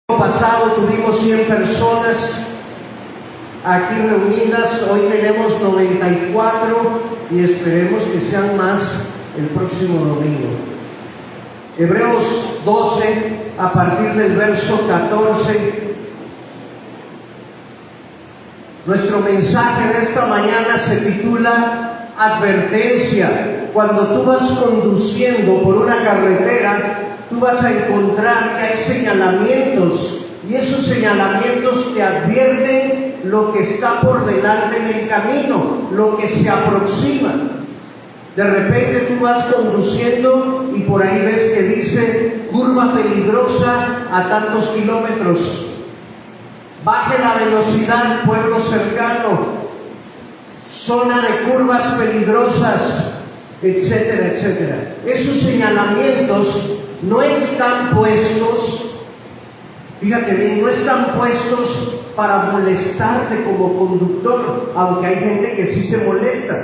Pasado tuvimos 100 personas aquí reunidas, hoy tenemos 94 y esperemos que sean más el próximo domingo. Hebreos 12, a partir del verso 14. Nuestro mensaje de esta mañana se titula Advertencia. Cuando tú vas conduciendo por una carretera, tú vas a encontrar que hay señalamientos y esos señalamientos te advierten lo que está por delante en el camino, lo que se aproxima. De repente tú vas conduciendo y por ahí ves que dice curva peligrosa a tantos kilómetros, baje la velocidad, pueblo cercano, zona de curvas peligrosas, etcétera, etcétera. Esos señalamientos no están puestos, fíjate bien, no están puestos para molestarte como conductor, aunque hay gente que sí se molesta.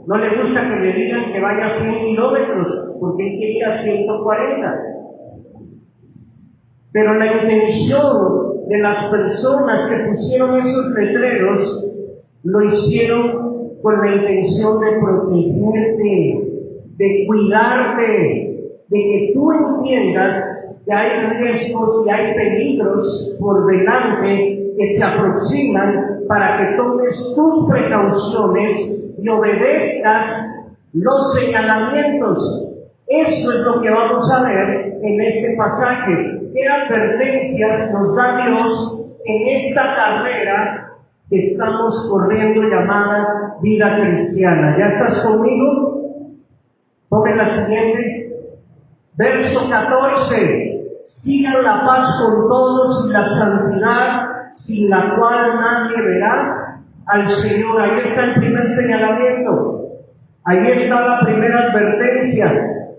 No le gusta que le digan que vaya a 100 kilómetros, porque él quiere ir a 140. Pero la intención de las personas que pusieron esos letreros, lo hicieron con la intención de protegerte, de cuidarte, de que tú entiendas que hay riesgos y hay peligros por delante que se aproximan para que tomes tus precauciones y obedezcas los señalamientos. Eso es lo que vamos a ver en este pasaje. ¿Qué advertencias nos da Dios en esta carrera que estamos corriendo llamada vida cristiana? ¿Ya estás conmigo? Ponme la siguiente. Verso 14, sigan la paz con todos y la santidad, sin la cual nadie verá al Señor. Ahí está el primer señalamiento, ahí está la primera advertencia.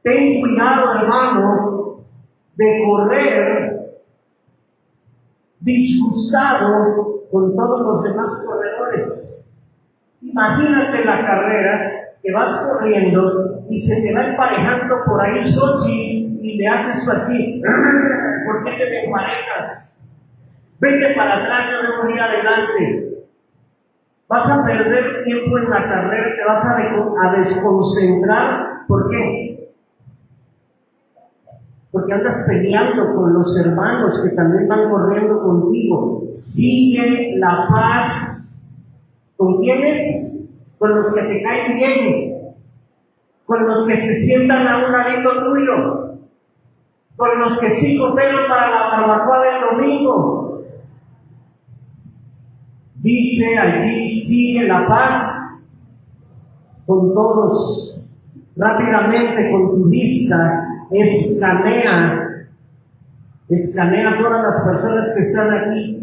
Ten cuidado, hermano, de correr disgustado con todos los demás corredores. Imagínate la carrera que vas corriendo y se te va emparejando por ahí Xochitl y le haces así. ¿Por qué te emparejas? Vete para atrás, yo debo ir adelante. Vas a perder tiempo en la carrera, te vas a desconcentrar. ¿Por qué? Porque andas peleando con los hermanos que también van corriendo contigo. Sigue la paz. ¿Con quiénes? Con los que te caen bien, con los que se sientan a un ladito tuyo, con los que sí cooperan para la barbacoa del domingo. Dice allí, sigue la paz con todos. Rápidamente con tu vista, escanea todas las personas que están aquí.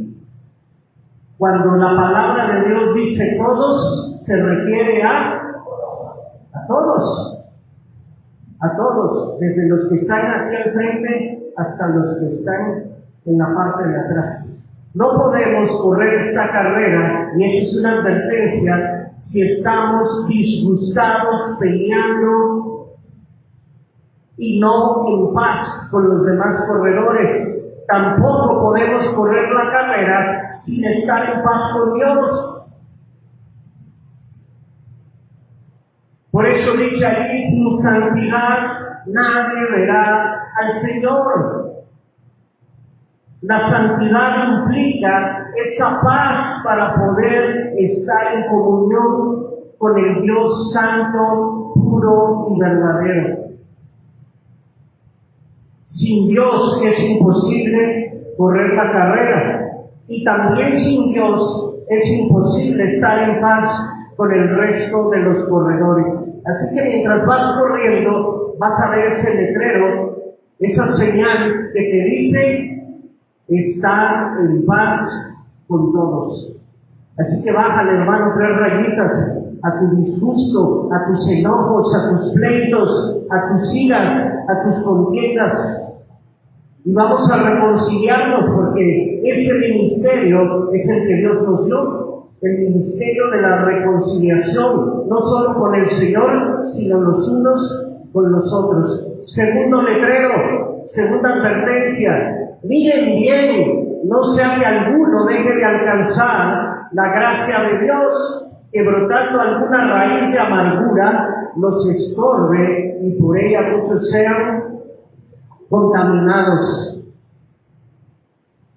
Cuando la palabra de Dios dice todos, se refiere a todos, desde los que están aquí al frente hasta los que están en la parte de atrás. No podemos correr esta carrera, y eso es una advertencia, si estamos disgustados, peleando y no en paz con los demás corredores. Tampoco podemos correr la carrera sin estar en paz con Dios. Por eso dice allí, sin santidad nadie verá al Señor. La santidad implica esa paz para poder estar en comunión con el Dios santo, puro y verdadero. Sin Dios es imposible correr la carrera, y también sin Dios es imposible estar en paz con el resto de los corredores. Así que mientras vas corriendo, vas a ver ese letrero, esa señal que te dice, está en paz con todos. Así que bájale, hermano, 3 rayitas a tu disgusto, a tus enojos, a tus pleitos, a tus iras, a tus contiendas. Y vamos a reconciliarnos, porque ese ministerio es el que Dios nos dio, el ministerio de la reconciliación, no solo con el Señor, sino los unos con los otros. Segundo letrero, segunda advertencia, Miren bien, no sea que alguno deje de alcanzar la gracia de Dios, que brotando alguna raíz de amargura los estorbe y por ella muchos sean contaminados.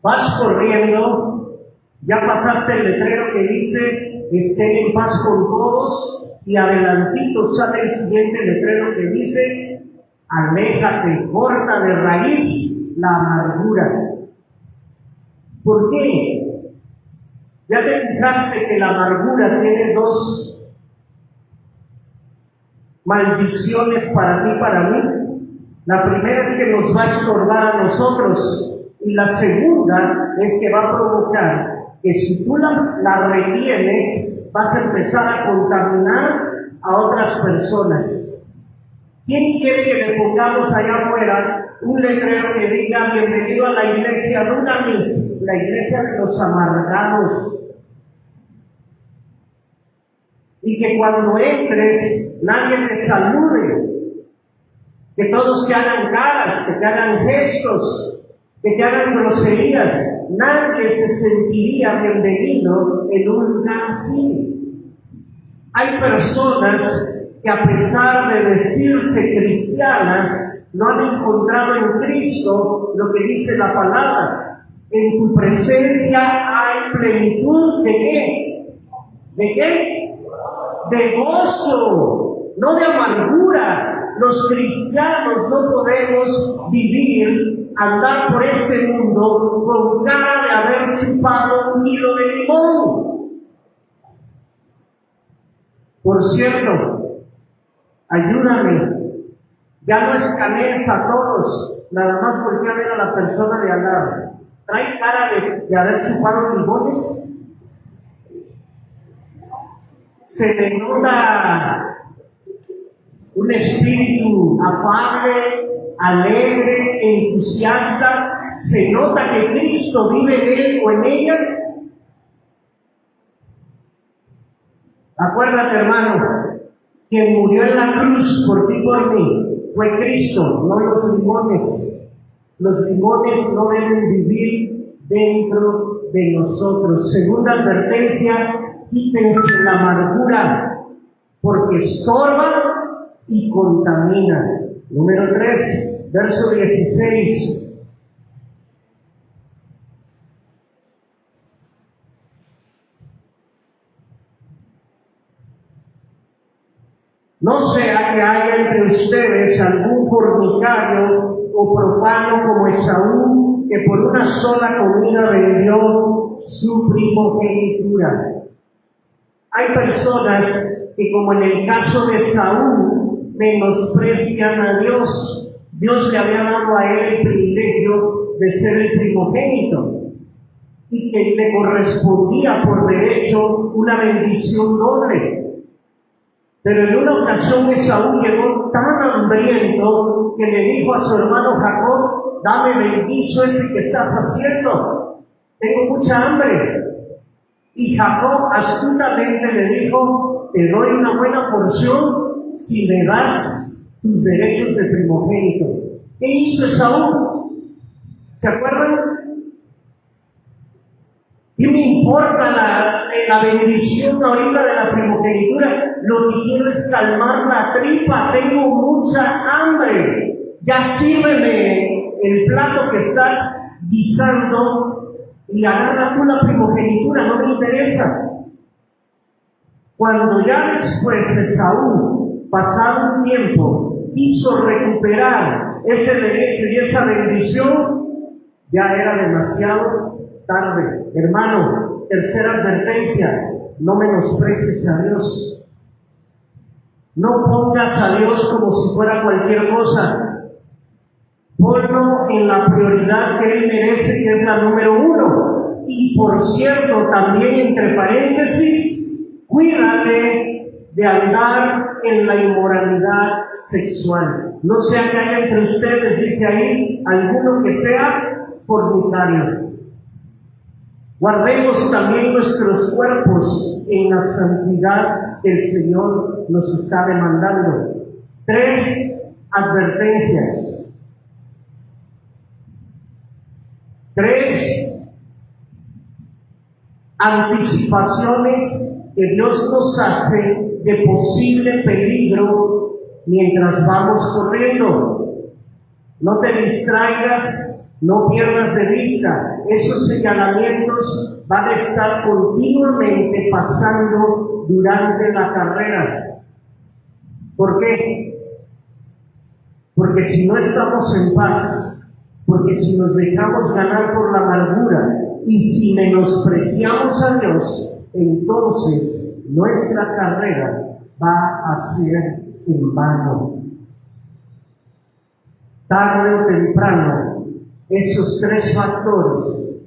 Vas corriendo, ya pasaste el letrero que dice estén en paz con todos, y adelantito sale el siguiente letrero que dice aléjate, corta de raíz la amargura. ¿Por qué? ¿Ya te fijaste que la amargura tiene dos maldiciones para ti y para mí? La primera es que nos va a estorbar a nosotros, y la segunda es que va a provocar que si tú la retienes, vas a empezar a contaminar a otras personas. ¿Quién quiere que le pongamos allá afuera un letrero que diga bienvenido a la iglesia Dunamis, la iglesia de los amargados? Y que cuando entres nadie te salude, que todos te hagan caras, que te hagan gestos, que te hagan groserías. Nadie se sentiría bienvenido en un lugar así. Hay personas que a pesar de decirse cristianas, no han encontrado en Cristo lo que dice la palabra. En tu presencia hay plenitud ¿de qué? ¿De qué? De gozo, no de amargura. Los cristianos no podemos vivir, andar por este mundo con cara de haber chupado un hilo de limón. Por cierto, ayúdame, ya no escanees a todos, nada más voltea a ver a la persona de al lado. ¿Trae cara de haber chupado limones? Se le nota un espíritu afable, alegre, entusiasta. Se nota que Cristo vive en él o en ella. Acuérdate, hermano, quien murió en la cruz por ti y por mí fue Cristo, no los limones. Los limones no deben vivir dentro de nosotros. Segunda advertencia: quítense la amargura, porque estorba y contamina. Número 3, verso 16. No sea que haya entre ustedes algún fornicario o profano como Esaú, que por una sola comida vendió su primogenitura. Hay personas que, como en el caso de Saúl, menosprecian a Dios. Dios le había dado a él el privilegio de ser el primogénito y que le correspondía por derecho una bendición doble. Pero en una ocasión Esaú llegó tan hambriento que le dijo a su hermano Jacob: dame del guiso ese que estás haciendo, tengo mucha hambre. Y Jacob astutamente le dijo: te doy una buena porción si me das tus derechos de primogénito. ¿Qué hizo Esaú? ¿Se acuerdan? ¿Qué me importa la bendición ahorita de la primogenitura? Lo que quiero es calmar la tripa, tengo mucha hambre. Ya sírveme el plato que estás guisando y agarra tú la primogenitura, no me interesa. Cuando ya después Esaú, pasado un tiempo, quiso recuperar ese derecho y esa bendición, ya era demasiado tarde. Hermano, tercera advertencia: no menosprecies a Dios. No pongas a Dios como si fuera cualquier cosa. Ponlo en la prioridad que Él merece, que es la número 1. Y por cierto, también entre paréntesis, cuídate de andar en la inmoralidad sexual. No sea que haya entre ustedes, dice ahí, alguno que sea fornicario. Guardemos también nuestros cuerpos en la santidad que el Señor nos está demandando. 3 advertencias. 3 anticipaciones que Dios nos hace de posible peligro mientras vamos corriendo. No te distraigas, no pierdas de vista. Esos señalamientos van a estar continuamente pasando durante la carrera. ¿Por qué? Porque si no estamos en paz, porque si nos dejamos ganar por la amargura y si menospreciamos a Dios, entonces nuestra carrera va a ser en vano. Tarde o temprano, esos 3 factores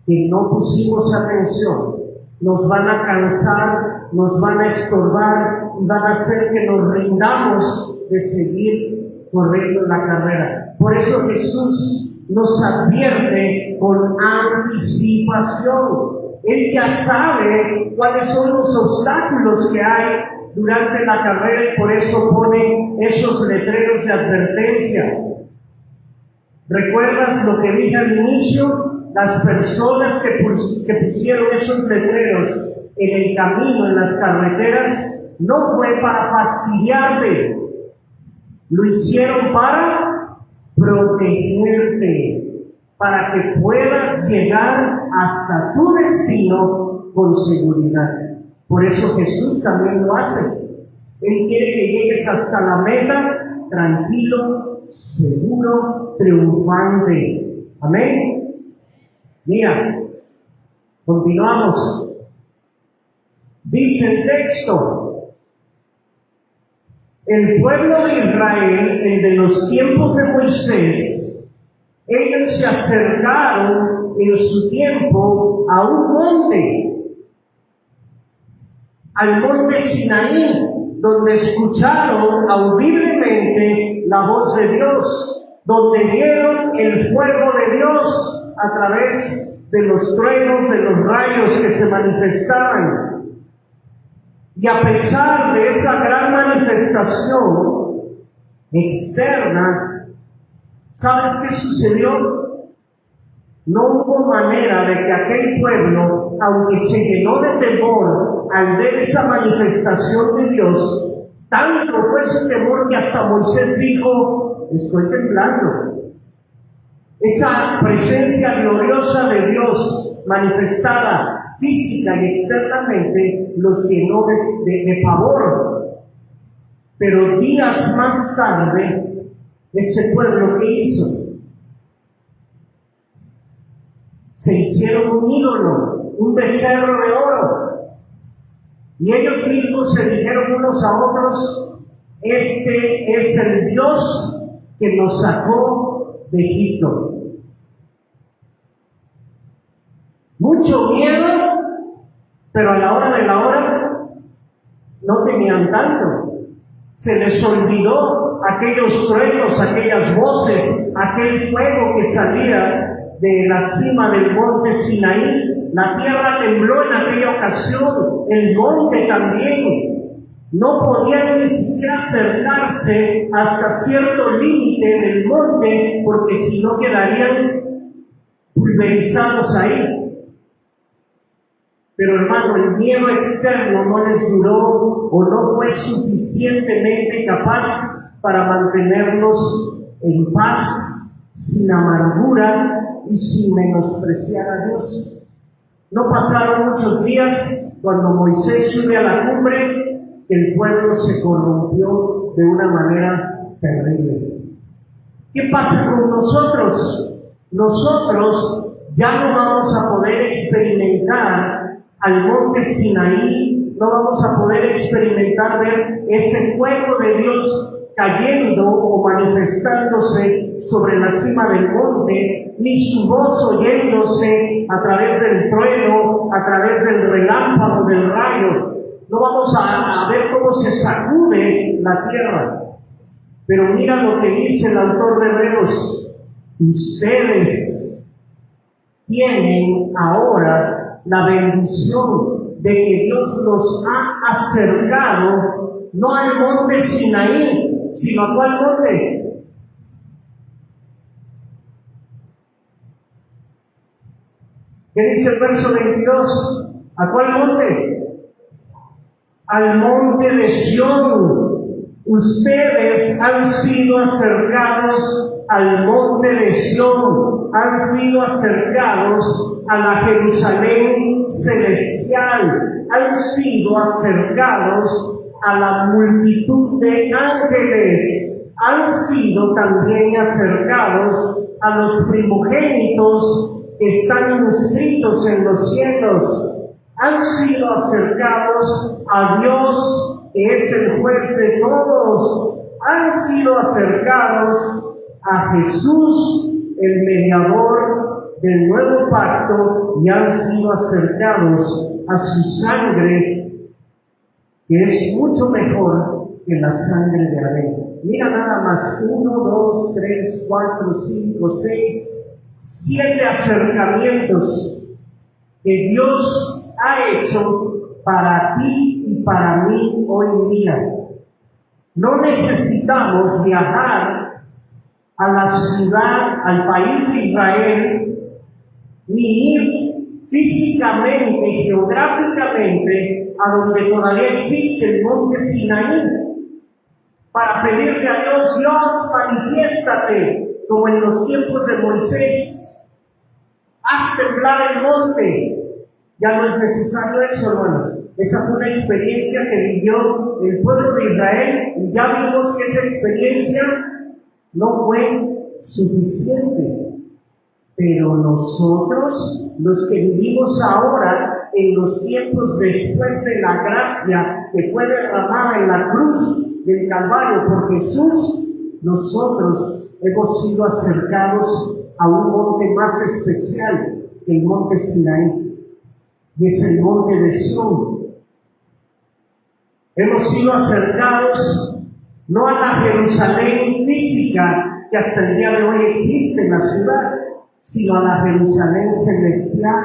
que no pusimos atención nos van a cansar, nos van a estorbar y van a hacer que nos rindamos de seguir corriendo la carrera. Por eso Jesús nos advierte con anticipación. Él ya sabe cuáles son los obstáculos que hay durante la carrera y por eso pone esos letreros de advertencia. ¿Recuerdas lo que dije al inicio? Las personas que pusieron esos letreros en el camino, en las carreteras, no fue para fastidiarte, lo hicieron para protegerte, para que puedas llegar hasta tu destino con seguridad. Por eso Jesús también lo hace. Él quiere que llegues hasta la meta tranquilo, seguro, triunfante. Amén. Mira, continuamos. Dice el texto: el pueblo de Israel, el de los tiempos de Moisés, ellos se acercaron en su tiempo a un monte, al monte Sinaí, donde escucharon audiblemente la voz de Dios, donde vieron el fuego de Dios a través de los truenos, de los rayos que se manifestaban. Y a pesar de esa gran manifestación externa, ¿sabes qué sucedió? No hubo manera de que aquel pueblo, aunque se llenó de temor al ver esa manifestación de Dios, tanto fue su temor que hasta Moisés dijo: estoy temblando. Esa presencia gloriosa de Dios manifestada física y externamente los llenó de pavor. Pero días más tarde, ese pueblo, ¿qué hizo? Se hicieron un ídolo, un becerro de oro. Y ellos mismos se dijeron unos a otros: este es el Dios que nos sacó de Egipto. Mucho miedo, pero a la hora de la hora no tenían tanto. Se les olvidó aquellos truenos, aquellas voces, aquel fuego que salía de la cima del monte Sinaí. La tierra tembló en aquella ocasión, el monte también. No podían ni siquiera acercarse hasta cierto límite del monte, porque si no quedarían pulverizados ahí. Pero hermano, el miedo externo no les duró o no fue suficientemente capaz para mantenerlos en paz, sin amargura y sin menospreciar a Dios. No pasaron muchos días cuando Moisés sube a la cumbre, el pueblo se corrompió de una manera terrible. ¿Qué pasa con nosotros? Nosotros ya no vamos a poder experimentar al monte Sinaí, no vamos a poder experimentar ver ese fuego de Dios cayendo o manifestándose sobre la cima del monte, ni su voz oyéndose a través del trueno, a través del relámpago, del rayo. No vamos a ver cómo se sacude la tierra. Pero mira lo que dice el autor de Hebreos: ustedes tienen ahora la bendición de que Dios los ha acercado, no al monte Sinaí, sino a ¿cuál monte? ¿Qué dice el verso 22? ¿A cuál monte? Al monte de Sión. Ustedes han sido acercados al monte de Sión, han sido acercados a la Jerusalén celestial, han sido acercados a la multitud de ángeles, han sido también acercados a los primogénitos que están inscritos en los cielos, han sido acercados a Dios, que es el juez de todos, han sido acercados a Jesús, el mediador del nuevo pacto, y han sido acercados a su sangre, que es mucho mejor que la sangre de Abel. Mira nada más, 1, 2, 3, 4, 5, 6, 7 acercamientos que Dios ha hecho para ti y para mí hoy día. No necesitamos viajar a la ciudad, al país de Israel, ni ir físicamente, geográficamente, a donde todavía existe el monte Sinaí, para pedirle a Dios: Dios, manifiéstate, como en los tiempos de Moisés, haz temblar el monte. Ya no es necesario eso, hermanos. Esa fue una experiencia que vivió el pueblo de Israel, y ya vimos que esa experiencia no fue suficiente. Pero nosotros, los que vivimos ahora, en los tiempos después de la gracia que fue derramada en la cruz del Calvario por Jesús, nosotros hemos sido acercados a un monte más especial que el monte Sinaí, y es el monte de Sión. Hemos sido acercados no a la Jerusalén física que hasta el día de hoy existe en la ciudad, sino a la Jerusalén celestial.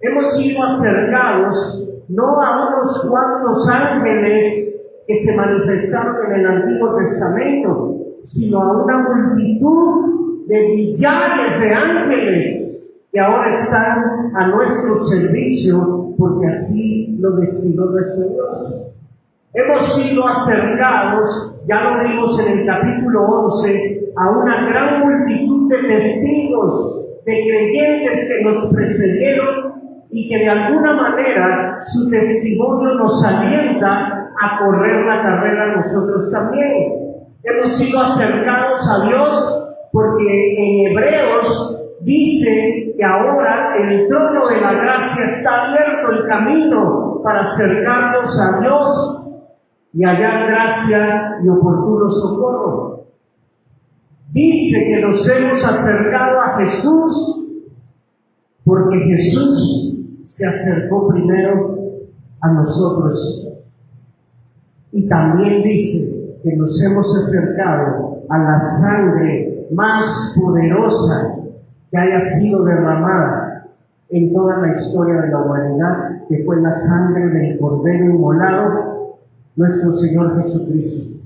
Hemos sido acercados no a unos cuantos ángeles que se manifestaron en el Antiguo Testamento, sino a una multitud de millares de ángeles que ahora están a nuestro servicio, porque así lo destinó nuestro Dios. Hemos sido acercados, ya lo vimos en el capítulo 11, a una gran multitud de testigos, de creyentes que nos precedieron y que de alguna manera su testimonio nos alienta a correr la carrera nosotros también. Hemos sido acercados a Dios porque en Hebreos dice que ahora en el trono de la gracia está abierto el camino para acercarnos a Dios y hallar gracia y oportuno socorro. Dice que nos hemos acercado a Jesús porque Jesús se acercó primero a nosotros. Y también dice que nos hemos acercado a la sangre más poderosa que haya sido derramada en toda la historia de la humanidad, que fue la sangre del Cordero inmolado, nuestro Señor Jesucristo.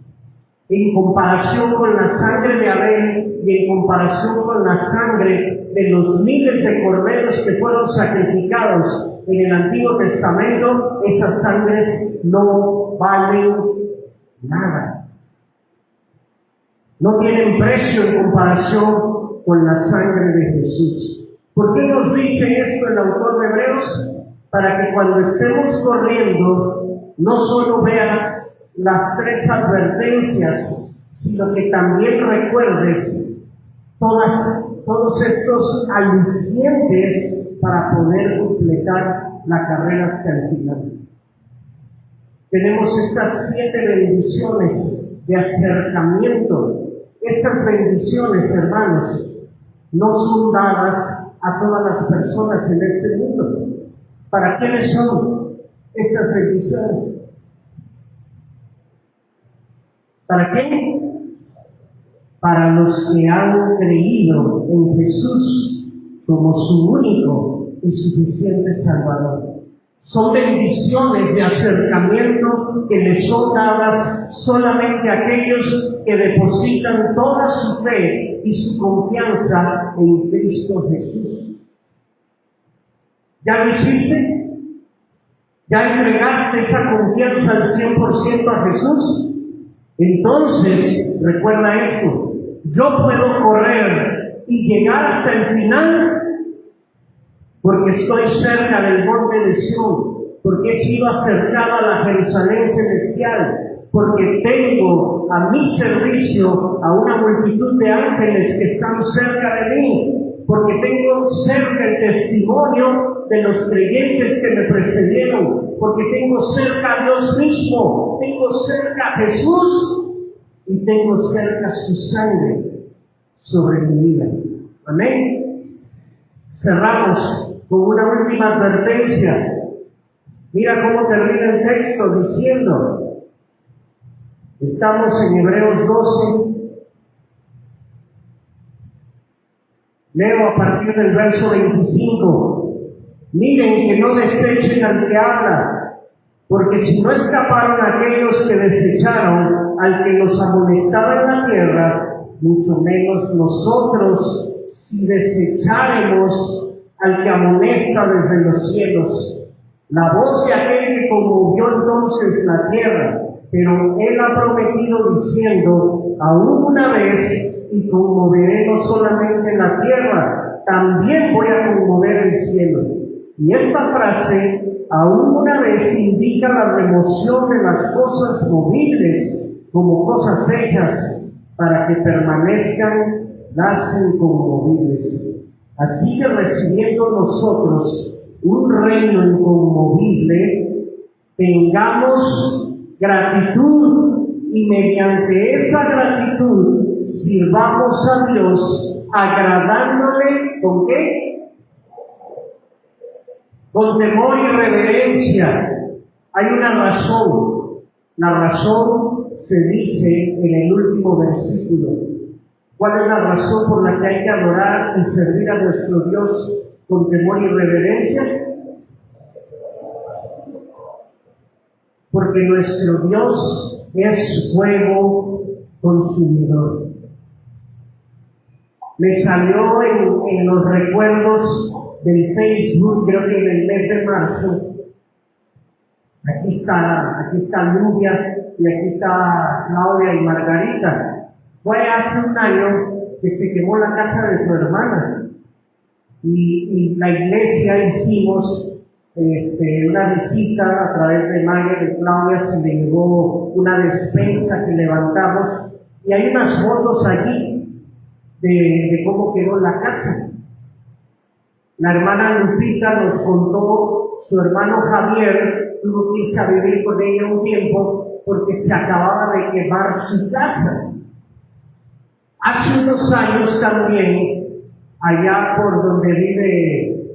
En comparación con la sangre de Abel y en comparación con la sangre de los miles de corderos que fueron sacrificados en el Antiguo Testamento, esas sangres no valen nada. No tienen precio en comparación con la sangre de Jesús. ¿Por qué nos dice esto el autor de Hebreos? Para que cuando estemos corriendo no solo veas las 3 advertencias, sino que también recuerdes todos estos alicientes para poder completar la carrera hasta el final. Tenemos estas 7 bendiciones de acercamiento. Estas bendiciones, hermanos, no son dadas a todas las personas en este mundo. ¿Para quiénes son estas bendiciones? ¿Para qué? Para los que han creído en Jesús como su único y suficiente Salvador. Son bendiciones de acercamiento que les son dadas solamente a aquellos que depositan toda su fe y su confianza en Cristo Jesús. ¿Ya lo hiciste? ¿Ya entregaste esa confianza al 100% a Jesús? Entonces, recuerda esto, yo puedo correr y llegar hasta el final porque estoy cerca del monte de Sión, porque he sido acercado a la Jerusalén celestial, porque tengo a mi servicio a una multitud de ángeles que están cerca de mí, porque tengo cerca el testimonio de los creyentes que me precedieron, porque tengo cerca a Dios mismo, tengo cerca a Jesús y tengo cerca su sangre sobre mi vida. Amén. Cerramos con una última advertencia. Mira cómo termina el texto diciendo, estamos en Hebreos 12, leo a partir del verso 25, miren que no desechen al que habla, porque si no escaparon aquellos que desecharon al que los amonestaba en la tierra, mucho menos nosotros si desecharemos al que amonesta desde los cielos. La voz de aquel que conmovió entonces la tierra, pero él ha prometido diciendo, aún una vez, y conmoveré no solamente la tierra, también voy a conmover el cielo. Y esta frase, aún una vez, indica la remoción de las cosas movibles como cosas hechas, para que permanezcan las inconmovibles. Así que recibiendo nosotros un reino inconmovible, tengamos gratitud y mediante esa gratitud sirvamos a Dios agradándole ¿con qué? Con temor y reverencia. Hay una razón. La razón se dice en el último versículo. ¿Cuál es la razón por la que hay que adorar y servir a nuestro Dios con temor y reverencia? Porque nuestro Dios es fuego consumidor. Me salió en los recuerdos del Facebook, creo que en el mes de marzo. Aquí está Nubia y aquí está Claudia y Margarita. Fue hace un año que se quemó la casa de tu hermana. Y la iglesia hicimos una visita a través de Maya y de Claudia, se le llevó una despensa que levantamos y hay unas fotos allí de cómo quedó la casa. La hermana Lupita nos contó, su hermano Javier tuvo que irse a vivir con ella un tiempo porque se acababa de quemar su casa. Hace unos años también, allá por donde vive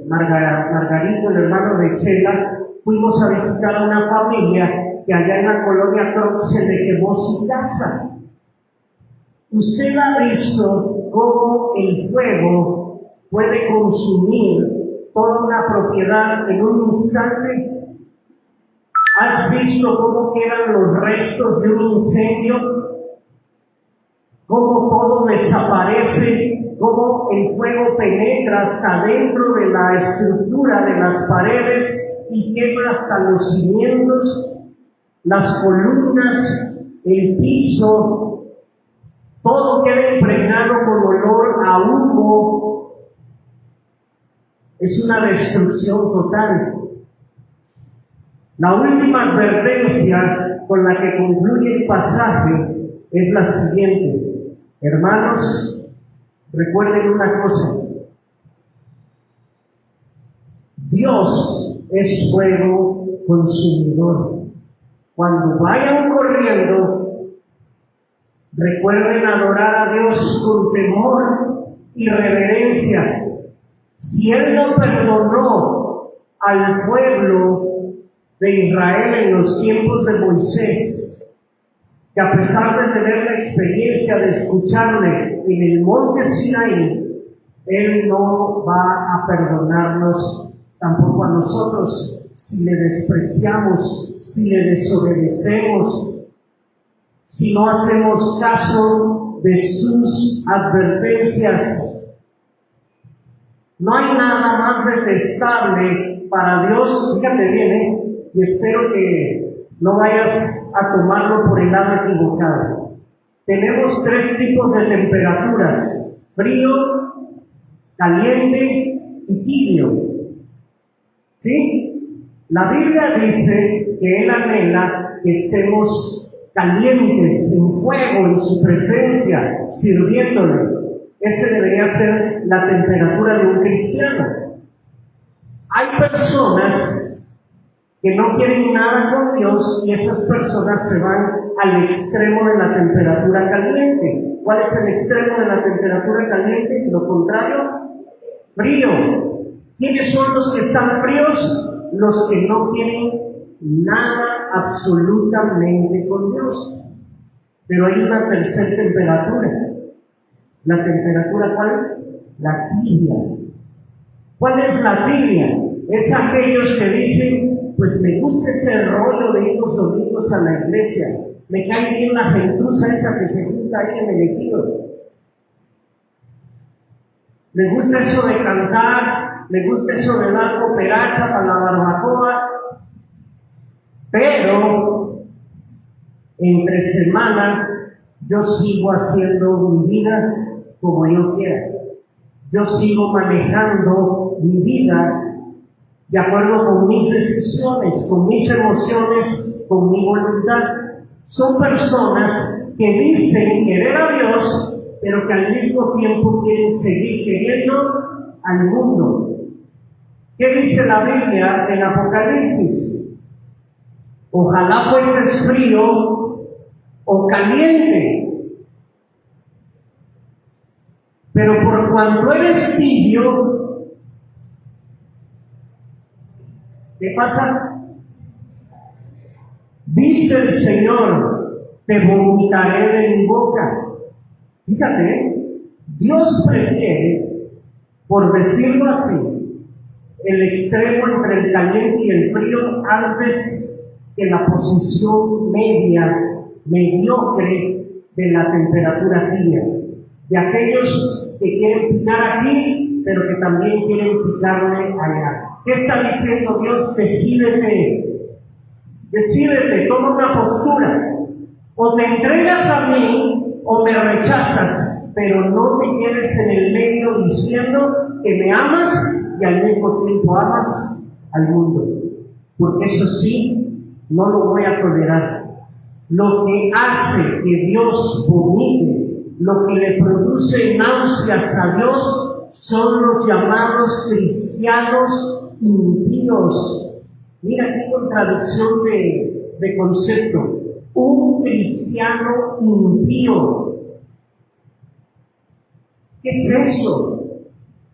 Margarito, el hermano de Chela, fuimos a visitar a una familia que allá en la colonia Cruz se le quemó su casa. Usted ha visto cómo el fuego puede consumir toda una propiedad en un instante. ¿Has visto cómo quedan los restos de un incendio? Cómo todo desaparece, cómo el fuego penetra hasta dentro de la estructura de las paredes y quema hasta los cimientos, las columnas, el piso, todo queda impregnado con olor a humo. Es una destrucción total. La última advertencia con la que concluye el pasaje es la siguiente. Hermanos, recuerden una cosa. Dios es fuego consumidor. Cuando vayan corriendo, recuerden adorar a Dios con temor y reverencia. Si Él no perdonó al pueblo de Israel en los tiempos de Moisés, que a pesar de tener la experiencia de escucharle en el monte Sinaí, Él no va a perdonarnos tampoco a nosotros si le despreciamos, si le desobedecemos, si no hacemos caso de sus advertencias. No hay nada más detestable para Dios, fíjate bien, y espero que no vayas a tomarlo por el lado equivocado. Tenemos 3 tipos de temperaturas: frío, caliente y tibio. ¿Sí? La Biblia dice que Él anhela que estemos calientes, en fuego, en su presencia, sirviéndole. Ese debería ser la temperatura de un cristiano. Hay personas que no quieren nada con Dios y esas personas se van al extremo de la temperatura caliente. ¿Cuál es el extremo de la temperatura caliente? Lo contrario, frío. ¿Quiénes son los que están fríos? Los que no quieren nada absolutamente con Dios. Pero hay una tercera temperatura. ¿La temperatura cuál? La tibia. ¿Cuál es la tibia? Es aquellos que dicen, pues me gusta ese rollo de ir los domingos a la iglesia, me cae bien la gentuza esa que se junta ahí en el ejido, me gusta eso de cantar, me gusta eso de dar cooperacha para la barbacoa, pero entre semana yo sigo haciendo mi vida como yo quiera. Yo sigo manejando mi vida de acuerdo con mis decisiones, con mis emociones, con mi voluntad. Son personas que dicen querer a Dios, pero que al mismo tiempo quieren seguir queriendo al mundo. ¿Qué dice la Biblia en Apocalipsis? Ojalá fueses frío o caliente. Pero por cuanto eres tibio, ¿qué pasa? Dice el Señor, te vomitaré de mi boca. Fíjate, Dios prefiere, por decirlo así, el extremo entre el caliente y el frío antes que la posición media, mediocre de la temperatura tibia. De aquellos que quieren picar aquí, pero que también quieren picarle allá. ¿Qué está diciendo Dios? Decídete, decídete, toma una postura. O te entregas a mí o me rechazas, pero no te quedes en el medio diciendo que me amas y al mismo tiempo amas al mundo. Porque eso sí, no lo voy a tolerar. Lo que hace que Dios vomite, lo que le produce náuseas a Dios, son los llamados cristianos impíos. Mira qué contradicción de concepto. Un cristiano impío. ¿Qué es eso?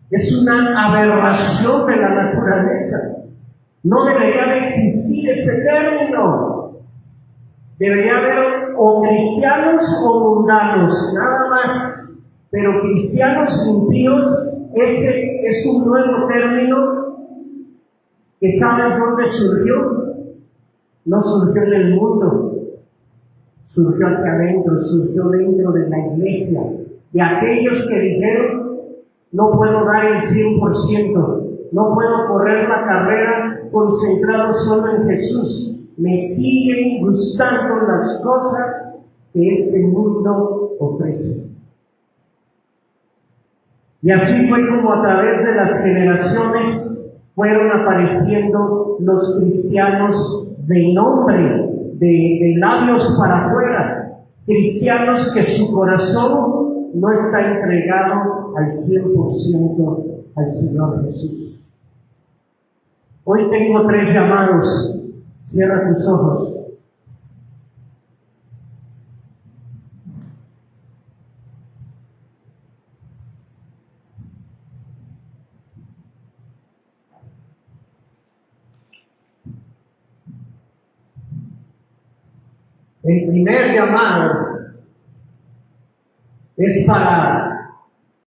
Es una aberración de la naturaleza. No debería de existir ese término. Debería haber o cristianos o mundanos, nada más. Pero cristianos impíos, ese es un nuevo término que ¿sabes dónde surgió? No surgió en el mundo, surgió aquí adentro, surgió dentro de la iglesia, de aquellos que dijeron, no puedo dar el 100%, no puedo correr la carrera concentrado solo en Jesús. Me siguen gustando las cosas que este mundo ofrece. Y así fue como a través de las generaciones fueron apareciendo los cristianos de nombre, de labios para afuera, cristianos que su corazón no está entregado al 100% al Señor Jesús. Hoy tengo 3 llamados. Cierra tus ojos. El primer llamado es para